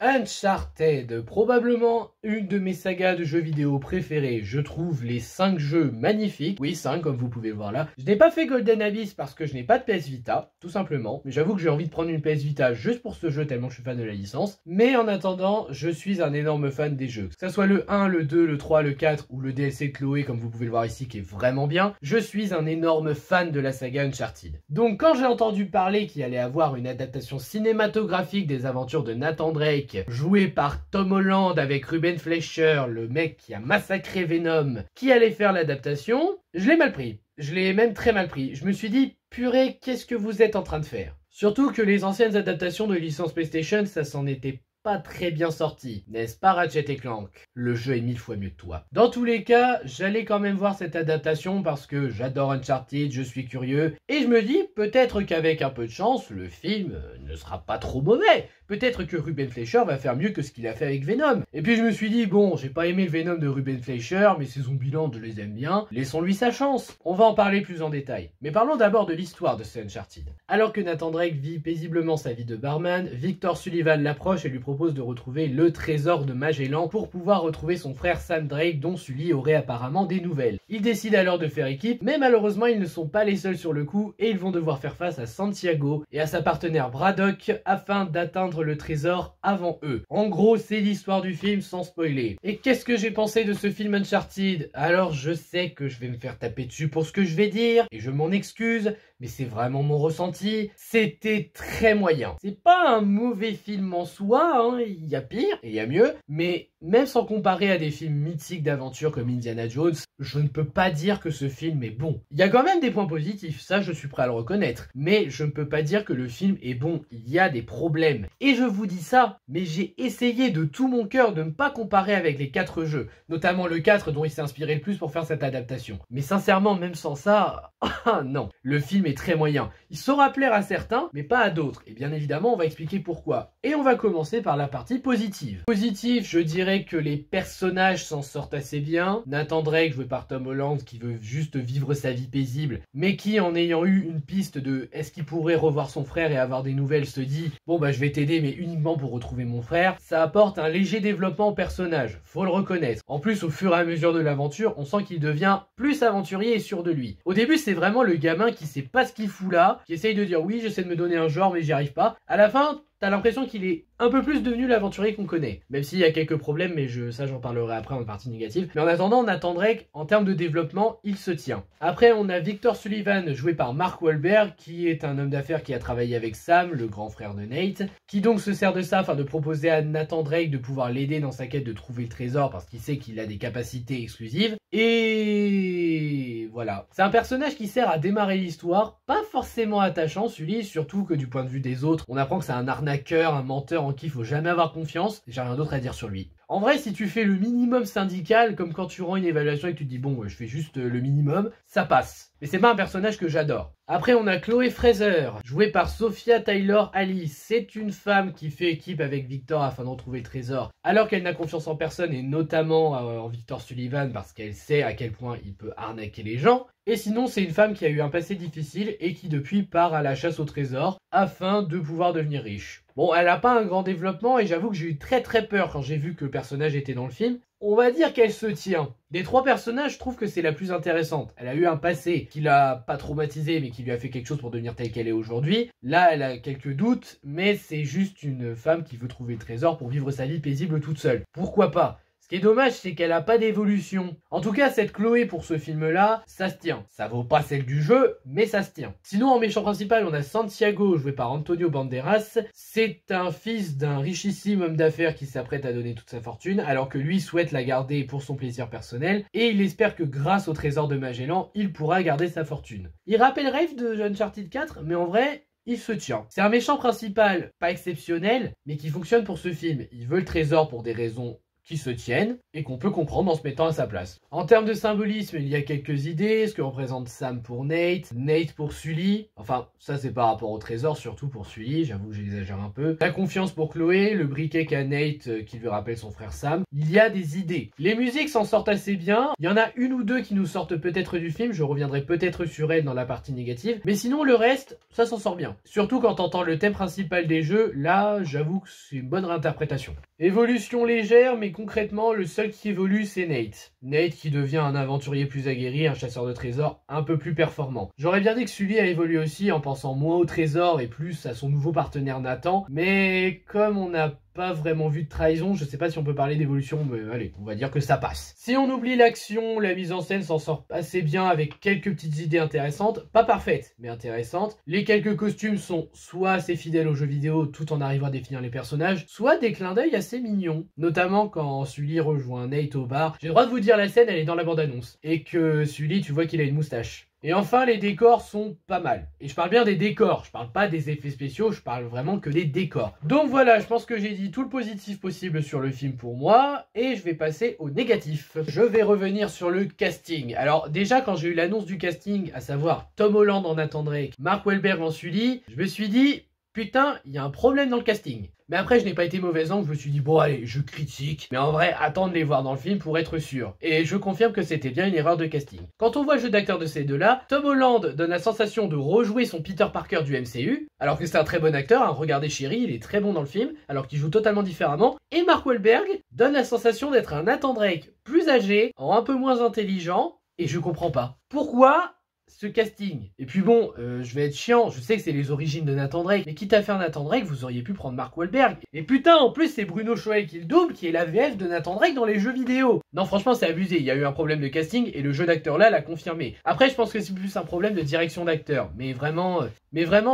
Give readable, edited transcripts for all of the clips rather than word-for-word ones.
Uncharted, probablement une de mes sagas de jeux vidéo préférées. Je trouve les 5 jeux magnifiques. Oui, 5 comme vous pouvez le voir là. Je n'ai pas fait Golden Abyss parce que je n'ai pas de PS Vita, tout simplement. Mais j'avoue que j'ai envie de prendre une PS Vita juste pour ce jeu tellement je suis fan de la licence. Mais en attendant, je suis un énorme fan des jeux. Que ce soit le 1, le 2, le 3, le 4 ou le DLC de Chloé comme vous pouvez le voir ici qui est vraiment bien. Je suis un énorme fan de la saga Uncharted. Donc quand j'ai entendu parler qu'il allait avoir une adaptation cinématographique des aventures de Nathan Drake joué par Tom Holland avec Ruben Fleischer, le mec qui a massacré Venom, qui allait faire l'adaptation, je l'ai mal pris. Je l'ai même très mal pris. Je me suis dit, purée, qu'est-ce que vous êtes en train de faire? Surtout que les anciennes adaptations de licence PlayStation, ça s'en était pas très bien sorti, n'est-ce pas Ratchet & Clank? Le jeu est 1000 fois mieux que toi. Dans tous les cas, j'allais quand même voir cette adaptation parce que j'adore Uncharted, je suis curieux, et je me dis peut-être qu'avec un peu de chance, le film ne sera pas trop mauvais. Peut-être que Ruben Fleischer va faire mieux que ce qu'il a fait avec Venom. Et puis je me suis dit, bon, j'ai pas aimé le Venom de Ruben Fleischer, mais ses Zombieland, je les aime bien, laissons-lui sa chance. On va en parler plus en détail. Mais parlons d'abord de l'histoire de ce Uncharted. Alors que Nathan Drake vit paisiblement sa vie de barman, Victor Sullivan l'approche et lui propose de retrouver le trésor de Magellan pour pouvoir retrouver son frère Sam Drake dont Sully aurait apparemment des nouvelles. Ils décident alors de faire équipe, mais malheureusement ils ne sont pas les seuls sur le coup et ils vont devoir faire face à Santiago et à sa partenaire Braddock afin d'atteindre le trésor avant eux. En gros, c'est l'histoire du film sans spoiler. Et qu'est-ce que j'ai pensé de ce film Uncharted? Alors je sais que je vais me faire taper dessus pour ce que je vais dire et je m'en excuse, mais c'est vraiment mon ressenti. C'était très moyen. C'est pas un mauvais film en soi, hein. Il y a pire et il y a mieux, mais même sans comparer à des films mythiques d'aventure comme Indiana Jones, je ne peux pas dire que ce film est bon. Il y a quand même des points positifs, ça je suis prêt à le reconnaître, mais je ne peux pas dire que le film est bon, il y a des problèmes. Et je vous dis ça, mais j'ai essayé de tout mon cœur de ne pas comparer avec les 4 jeux, notamment le 4 dont il s'est inspiré le plus pour faire cette adaptation. Mais sincèrement, même sans ça, non, le film est très moyen. Il saura plaire à certains, mais pas à d'autres. Et bien évidemment, on va expliquer pourquoi. Et on va commencer par la partie positive. Positif, je dirais que les personnages s'en sortent assez bien. Nathan Drake, joué par Tom Holland, qui veut juste vivre sa vie paisible, mais qui, en ayant eu une piste de est-ce qu'il pourrait revoir son frère et avoir des nouvelles, se dit bon bah je vais t'aider mais uniquement pour retrouver mon frère. Ça apporte un léger développement au personnage, faut le reconnaître. En plus, au fur et à mesure de l'aventure, on sent qu'il devient plus aventurier et sûr de lui. Au début, c'est vraiment le gamin qui sait pas ce qu'il fout là, qui essaye de dire oui, j'essaie de me donner un genre mais j'y arrive pas. À la fin, t'as l'impression qu'il est un peu plus devenu l'aventurier qu'on connaît. Même s'il y a quelques problèmes, mais ça j'en parlerai après en partie négative. Mais en attendant, Nathan Drake, en termes de développement, il se tient. Après, on a Victor Sullivan, joué par Mark Wahlberg, qui est un homme d'affaires qui a travaillé avec Sam, le grand frère de Nate, qui donc se sert de ça afin de proposer à Nathan Drake de pouvoir l'aider dans sa quête de trouver le trésor parce qu'il sait qu'il a des capacités exclusives. Et voilà. C'est un personnage qui sert à démarrer l'histoire, pas forcément attachant, Sully, surtout que du point de vue des autres, on apprend que c'est un arnaqueur, un menteur en qui il faut jamais avoir confiance, j'ai rien d'autre à dire sur lui. En vrai, si tu fais le minimum syndical, comme quand tu rends une évaluation et que tu te dis bon, je fais juste le minimum, ça passe. Mais c'est pas un personnage que j'adore. Après, on a Chloé Fraser, jouée par Sophia Taylor-Alice. C'est une femme qui fait équipe avec Victor afin de retrouver le trésor, alors qu'elle n'a confiance en personne, et notamment en Victor Sullivan, parce qu'elle sait à quel point il peut arnaquer les gens. Et sinon, c'est une femme qui a eu un passé difficile et qui depuis part à la chasse au trésor afin de pouvoir devenir riche. Bon, elle n'a pas un grand développement et j'avoue que j'ai eu très peur quand j'ai vu que le personnage était dans le film. On va dire qu'elle se tient. Des 3 personnages, je trouve que c'est la plus intéressante. Elle a eu un passé qui l'a pas traumatisé mais qui lui a fait quelque chose pour devenir telle qu'elle est aujourd'hui. Là, elle a quelques doutes, mais c'est juste une femme qui veut trouver le trésor pour vivre sa vie paisible toute seule. Pourquoi pas ? Ce qui est dommage, c'est qu'elle a pas d'évolution. En tout cas, cette Chloé pour ce film-là, ça se tient. Ça vaut pas celle du jeu, mais ça se tient. Sinon, en méchant principal, on a Santiago, joué par Antonio Banderas. C'est un fils d'un richissime homme d'affaires qui s'apprête à donner toute sa fortune, alors que lui souhaite la garder pour son plaisir personnel, et il espère que grâce au trésor de Magellan, il pourra garder sa fortune. Il rappelle Rafe de Uncharted 4, mais en vrai, il se tient. C'est un méchant principal, pas exceptionnel, mais qui fonctionne pour ce film. Il veut le trésor pour des raisons qui se tiennent et qu'on peut comprendre en se mettant à sa place. En termes de symbolisme, il y a quelques idées, ce que représente Sam pour Nate, Nate pour Sully, enfin ça c'est par rapport au trésor, surtout pour Sully, j'avoue que j'exagère un peu. La confiance pour Chloé, le briquet qu'a Nate qui lui rappelle son frère Sam, il y a des idées. Les musiques s'en sortent assez bien, il y en a une ou deux qui nous sortent peut-être du film, je reviendrai peut-être sur elle dans la partie négative, mais sinon le reste, ça s'en sort bien. Surtout quand t'entends le thème principal des jeux, là j'avoue que c'est une bonne réinterprétation. Évolution légère, mais concrètement le seul qui évolue c'est Nate. Nate qui devient un aventurier plus aguerri, un chasseur de trésors un peu plus performant. J'aurais bien dit que Sully a évolué aussi en pensant moins au trésor et plus à son nouveau partenaire Nathan, mais comme on n'a pas vraiment vu de trahison, je sais pas si on peut parler d'évolution, mais allez, on va dire que ça passe. Si on oublie l'action, la mise en scène s'en sort assez bien avec quelques petites idées intéressantes, pas parfaites, mais intéressantes. Les quelques costumes sont soit assez fidèles aux jeux vidéo tout en arrivant à définir les personnages, soit des clins d'œil assez mignons, notamment quand Sully rejoint Nate au bar. J'ai le droit de vous dire la scène, elle est dans la bande-annonce, et que Sully, tu vois qu'il a une moustache. Et enfin, les décors sont pas mal. Et je parle bien des décors, je parle pas des effets spéciaux, je parle vraiment que des décors. Donc voilà, je pense que j'ai dit tout le positif possible sur le film pour moi, et je vais passer au négatif. Je vais revenir sur le casting. Alors déjà, quand j'ai eu l'annonce du casting, à savoir Tom Holland en Nathan Drake, Mark Wahlberg en Sully, je me suis dit, putain, il y a un problème dans le casting. Mais après, je n'ai pas été mauvais angle, je me suis dit, bon allez, je critique. Mais en vrai, attends de les voir dans le film pour être sûr. Et je confirme que c'était bien une erreur de casting. Quand on voit le jeu d'acteur de ces deux-là, Tom Holland donne la sensation de rejouer son Peter Parker du MCU, alors que c'est un très bon acteur, hein. Regardez Chéri, il est très bon dans le film, alors qu'il joue totalement différemment. Et Mark Wahlberg donne la sensation d'être un Nathan Drake plus âgé, un peu moins intelligent, et je comprends pas. Pourquoi ce casting? Et puis bon, je vais être chiant, je sais que c'est les origines de Nathan Drake, mais quitte à faire Nathan Drake, vous auriez pu prendre Mark Wahlberg. Et putain, en plus c'est Bruno Choel qui le double, qui est la VF de Nathan Drake dans les jeux vidéo. Non franchement c'est abusé, il y a eu un problème de casting et le jeu d'acteur là l'a confirmé. Après je pense que c'est plus un problème de direction d'acteur, mais vraiment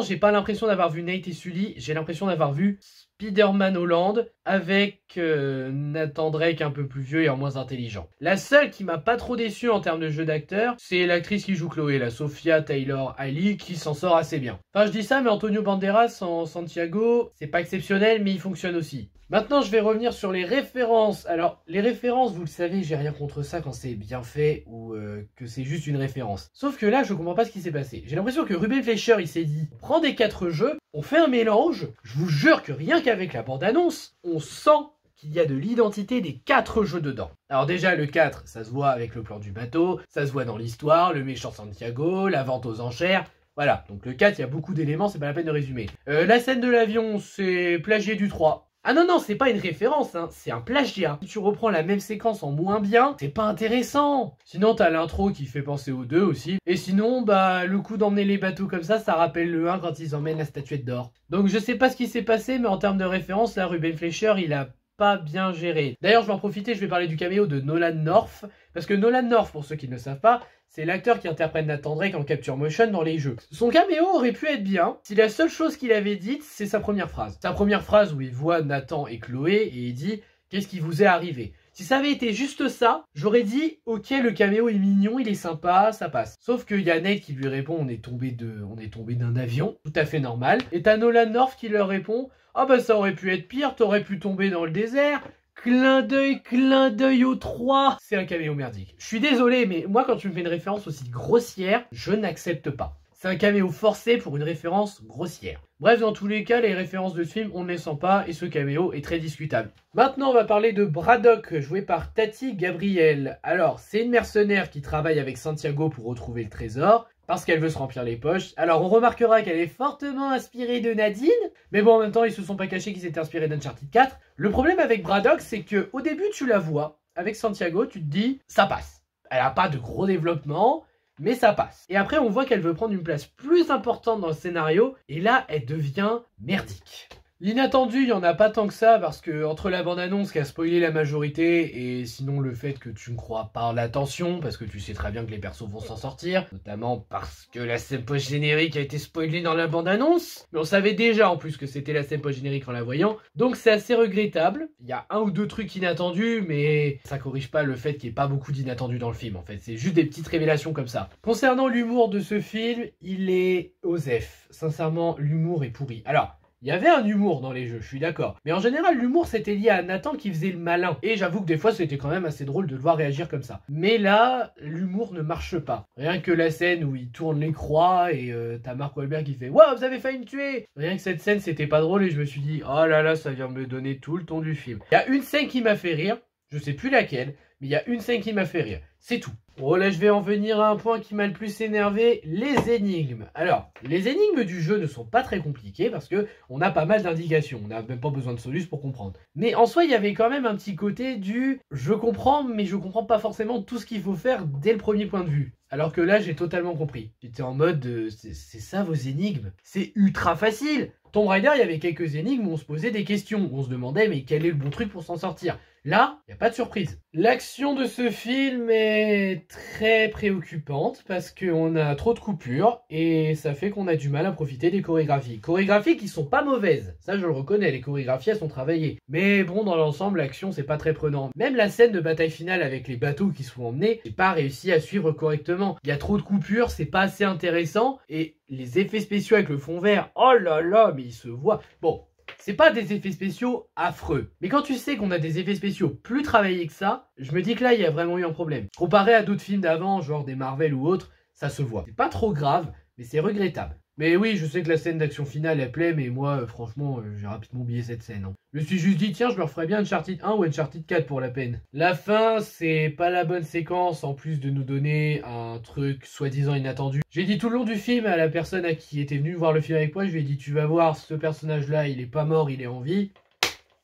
j'ai pas l'impression d'avoir vu Nate et Sully, j'ai l'impression d'avoir vu Spider-Man Holland avec Nathan Drake un peu plus vieux et en moins intelligent. La seule qui m'a pas trop déçu en termes de jeu d'acteur, c'est l'actrice qui joue Chloé, la Sophia Taylor-Ali, qui s'en sort assez bien. Enfin je dis ça, mais Antonio Banderas en Santiago, c'est pas exceptionnel, mais il fonctionne aussi. Maintenant, je vais revenir sur les références. Alors, les références, vous le savez, j'ai rien contre ça quand c'est bien fait ou que c'est juste une référence. Sauf que là, je comprends pas ce qui s'est passé. J'ai l'impression que Ruben Fleischer, il s'est dit, on prend des 4 jeux, on fait un mélange. Je vous jure que rien qu'avec la bande-annonce, on sent qu'il y a de l'identité des 4 jeux dedans. Alors déjà, le 4, ça se voit avec le plan du bateau, ça se voit dans l'histoire, le méchant Santiago, la vente aux enchères. Voilà, donc le 4, il y a beaucoup d'éléments, c'est pas la peine de résumer. La scène de l'avion, c'est plagié du 3. Ah non, c'est pas une référence, hein, c'est un plagiat. Si tu reprends la même séquence en moins bien, c'est pas intéressant. Sinon, t'as l'intro qui fait penser aux 2 aussi. Et sinon, bah, le coup d'emmener les bateaux comme ça rappelle le 1 quand ils emmènent la statuette d'or. Donc je sais pas ce qui s'est passé, mais en termes de référence, là, Ruben Fleischer, il a pas bien géré. D'ailleurs, je vais en profiter, je vais parler du caméo de Nolan North, parce que Nolan North, pour ceux qui ne le savent pas, c'est l'acteur qui interprète Nathan Drake en capture motion dans les jeux. Son caméo aurait pu être bien si la seule chose qu'il avait dite, c'est sa première phrase. Sa première phrase où il voit Nathan et Chloé et il dit « Qu'est-ce qui vous est arrivé ?» Si ça avait été juste ça, j'aurais dit « Ok, le caméo est mignon, il est sympa, ça passe. » Sauf qu'il y a Nate qui lui répond « On est tombé d'un avion, tout à fait normal. » Et t'as Nolan North qui leur répond « Ah bah ça aurait pu être pire, t'aurais pu tomber dans le désert. » Clin d'œil aux 3. C'est un caméo merdique. Je suis désolé, mais moi quand tu me fais une référence aussi grossière, je n'accepte pas. C'est un caméo forcé pour une référence grossière. Bref, dans tous les cas, les références de ce film, on ne les sent pas et ce caméo est très discutable. Maintenant, on va parler de Braddock, joué par Tati Gabrielle. Alors, c'est une mercenaire qui travaille avec Santiago pour retrouver le trésor, parce qu'elle veut se remplir les poches. Alors, on remarquera qu'elle est fortement inspirée de Nadine, mais bon, en même temps, ils se sont pas cachés qu'ils étaient inspirés d'Uncharted 4. Le problème avec Braddock, c'est que au début, tu la vois, avec Santiago, tu te dis, ça passe. Elle a pas de gros développement, mais ça passe. Et après, on voit qu'elle veut prendre une place plus importante dans le scénario, et là, elle devient merdique. L'inattendu, il n'y en a pas tant que ça, parce que entre la bande-annonce qui a spoilé la majorité, et sinon le fait que tu ne crois pas en l'attention, parce que tu sais très bien que les persos vont s'en sortir, notamment parce que la scène post-générique a été spoilée dans la bande-annonce, mais on savait déjà en plus que c'était la scène post-générique en la voyant, donc c'est assez regrettable. Il y a 1 ou 2 trucs inattendus, mais ça corrige pas le fait qu'il n'y ait pas beaucoup d'inattendus dans le film, en fait, c'est juste des petites révélations comme ça. Concernant l'humour de ce film, il est osef. Sincèrement, l'humour est pourri. Alors, Il y avait un humour dans les jeux, je suis d'accord. Mais en général, l'humour c'était lié à Nathan qui faisait le malin. Et j'avoue que des fois c'était quand même assez drôle de le voir réagir comme ça. Mais là, l'humour ne marche pas. Rien que la scène où il tourne les croix et t'as Mark Wahlberg qui fait Waouh, vous avez failli me tuer. Rien que cette scène c'était pas drôle et je me suis dit oh là là, ça vient me donner tout le ton du film. Il y a une scène qui m'a fait rire, je sais plus laquelle, mais il y a une scène qui m'a fait rire. C'est tout. Oh là, je vais en venir à un point qui m'a le plus énervé, les énigmes. Alors, les énigmes du jeu ne sont pas très compliquées parce que on a pas mal d'indications. On n'a même pas besoin de soluce pour comprendre. Mais en soi, il y avait quand même un petit côté du je comprends, mais je comprends pas forcément tout ce qu'il faut faire dès le premier point de vue. Alors que là, j'ai totalement compris. J'étais en mode c'est ça vos énigmes. C'est ultra facile. Tomb Raider, il y avait quelques énigmes où on se posait des questions. Où on se demandait mais quel est le bon truc pour s'en sortir. Là, il n'y a pas de surprise. L'action de ce film est très préoccupante parce qu'on a trop de coupures et ça fait qu'on a du mal à profiter des chorégraphies. Chorégraphies qui sont pas mauvaises, ça je le reconnais, les chorégraphies elles sont travaillées. Mais bon, dans l'ensemble, l'action c'est pas très prenant. Même la scène de bataille finale avec les bateaux qui sont emmenés, j'ai pas réussi à suivre correctement. Il y a trop de coupures, c'est pas assez intéressant et les effets spéciaux avec le fond vert, oh là là, mais ils se voient. Bon. C'est pas des effets spéciaux affreux. Mais quand tu sais qu'on a des effets spéciaux plus travaillés que ça, je me dis que là, il y a vraiment eu un problème. Comparé à d'autres films d'avant, genre des Marvel ou autres, ça se voit. C'est pas trop grave, mais c'est regrettable. Mais oui, je sais que la scène d'action finale, elle plaît, mais moi, franchement, j'ai rapidement oublié cette scène. Hein. Je me suis juste dit, tiens, je me referais bien Uncharted 1 ou Uncharted 4 pour la peine. La fin, c'est pas la bonne séquence, en plus de nous donner un truc soi-disant inattendu. J'ai dit tout le long du film à la personne à qui était venue voir le film avec moi, je lui ai dit, tu vas voir, ce personnage-là, il est pas mort, il est en vie.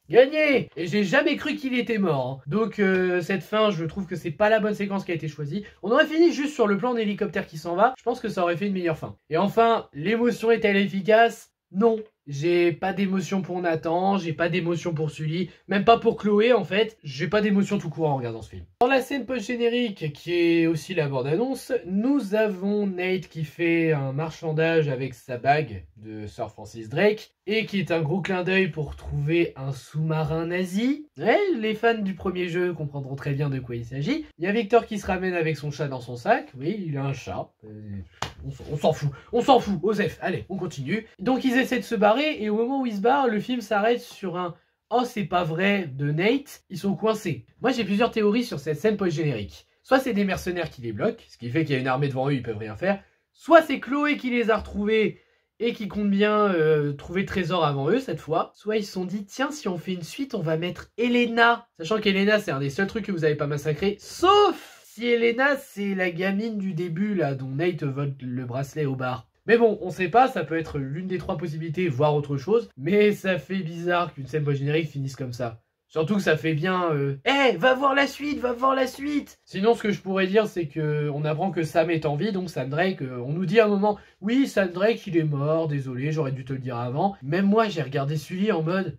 Gagné! Et j'ai jamais cru qu'il était mort. Hein. Donc cette fin, je trouve que c'est pas la bonne séquence qui a été choisie. On aurait fini juste sur le plan d'hélicoptère qui s'en va. Je pense que ça aurait fait une meilleure fin. Et enfin, l'émotion est-elle efficace? Non. J'ai pas d'émotion pour Nathan, j'ai pas d'émotion pour Sully, même pas pour Chloé en fait, j'ai pas d'émotion tout court en regardant ce film. Dans la scène post-générique, qui est aussi la bande-annonce, nous avons Nate qui fait un marchandage avec sa bague de Sir Francis Drake, et qui est un gros clin d'œil pour trouver un sous-marin nazi. Ouais, les fans du premier jeu comprendront très bien de quoi il s'agit. Il y a Victor qui se ramène avec son chat dans son sac, oui, il a un chat. On s'en fout, Osef, allez, on continue. Donc ils essaient de se barrer, et au moment où ils se barrent, le film s'arrête sur un « Oh, c'est pas vrai » de Nate, ils sont coincés. Moi j'ai plusieurs théories sur cette scène post-générique. Soit c'est des mercenaires qui les bloquent, ce qui fait qu'il y a une armée devant eux, ils peuvent rien faire. Soit c'est Chloé qui les a retrouvés, et qui compte bien trouver le trésor avant eux cette fois. Soit ils se sont dit, tiens, si on fait une suite, on va mettre Elena. Sachant qu'Elena, c'est un des seuls trucs que vous avez pas massacré, sauf si Elena, c'est la gamine du début, là, dont Nate vole le bracelet au bar. Mais bon, on sait pas, ça peut être l'une des trois possibilités, voire autre chose. Mais ça fait bizarre qu'une scène post-générique finisse comme ça. Surtout que ça fait bien va voir la suite, va voir la suite. Sinon, ce que je pourrais dire, c'est que on apprend que Sam est en vie, donc Sam Drake, on nous dit à un moment, oui, Sam Drake, il est mort, désolé, j'aurais dû te le dire avant. Même moi, j'ai regardé Sully en mode,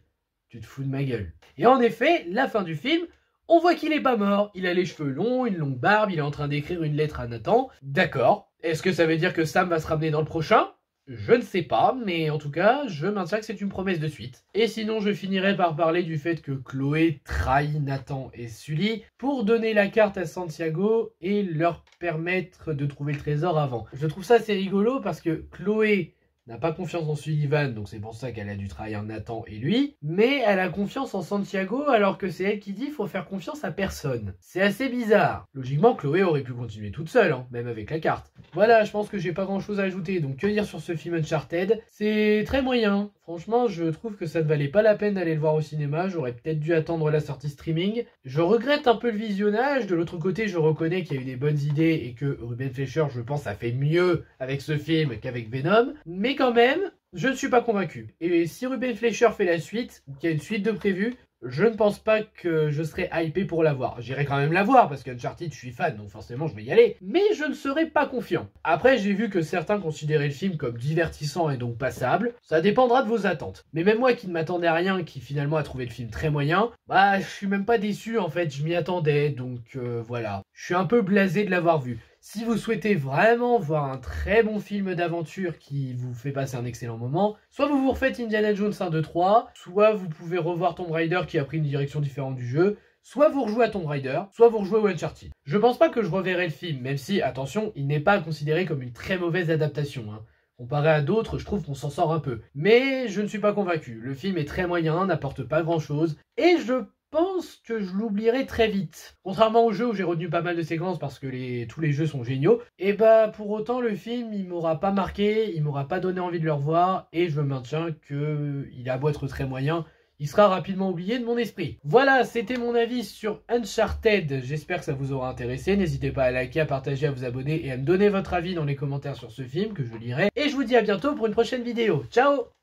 tu te fous de ma gueule. Et en effet, la fin du film, on voit qu'il est pas mort. Il a les cheveux longs, une longue barbe, il est en train d'écrire une lettre à Nathan. D'accord. Est-ce que ça veut dire que Sam va se ramener dans le prochain ? Je ne sais pas, mais en tout cas, je maintiens que c'est une promesse de suite. Et sinon, je finirai par parler du fait que Chloé trahit Nathan et Sully pour donner la carte à Santiago et leur permettre de trouver le trésor avant. Je trouve ça assez rigolo parce que Chloé n'a pas confiance en Sullivan, donc c'est pour ça qu'elle a dû trahir Nathan et lui, mais elle a confiance en Santiago alors que c'est elle qui dit faut faire confiance à personne. C'est assez bizarre. Logiquement, Chloé aurait pu continuer toute seule, hein, même avec la carte. Voilà, je pense que j'ai pas grand chose à ajouter, donc que dire sur ce film Uncharted? C'est très moyen. Franchement, je trouve que ça ne valait pas la peine d'aller le voir au cinéma, j'aurais peut-être dû attendre la sortie streaming. Je regrette un peu le visionnage, de l'autre côté, je reconnais qu'il y a eu des bonnes idées et que Ruben Fleischer, je pense, a fait mieux avec ce film qu'avec Venom, mais quand même, je ne suis pas convaincu. Et si Ruben Fleischer fait la suite, ou qu'il y a une suite de prévue, je ne pense pas que je serai hypé pour la voir. J'irai quand même la voir, parce qu'Uncharted, je suis fan, donc forcément je vais y aller. Mais je ne serai pas confiant. Après, j'ai vu que certains considéraient le film comme divertissant et donc passable. Ça dépendra de vos attentes. Mais même moi qui ne m'attendais à rien, qui finalement a trouvé le film très moyen, bah je suis même pas déçu en fait, je m'y attendais, donc voilà. Je suis un peu blasé de l'avoir vu. Si vous souhaitez vraiment voir un très bon film d'aventure qui vous fait passer un excellent moment, soit vous vous refaites Indiana Jones 1, 2, 3, soit vous pouvez revoir Tomb Raider qui a pris une direction différente du jeu, soit vous rejouez à Tomb Raider, soit vous rejouez au Uncharted. Je pense pas que je reverrai le film, même si, attention, il n'est pas considéré comme une très mauvaise adaptation. Hein. Comparé à d'autres, je trouve qu'on s'en sort un peu. Mais je ne suis pas convaincu. Le film est très moyen, n'apporte pas grand chose. Et je pense que je l'oublierai très vite. Contrairement au jeu où j'ai retenu pas mal de séquences parce que tous les jeux sont géniaux, et bah pour autant le film il m'aura pas marqué, il m'aura pas donné envie de le revoir, et je maintiens que il a beau être très moyen, il sera rapidement oublié de mon esprit. Voilà, c'était mon avis sur Uncharted. J'espère que ça vous aura intéressé. N'hésitez pas à liker, à partager, à vous abonner et à me donner votre avis dans les commentaires sur ce film que je lirai. Et je vous dis à bientôt pour une prochaine vidéo. Ciao!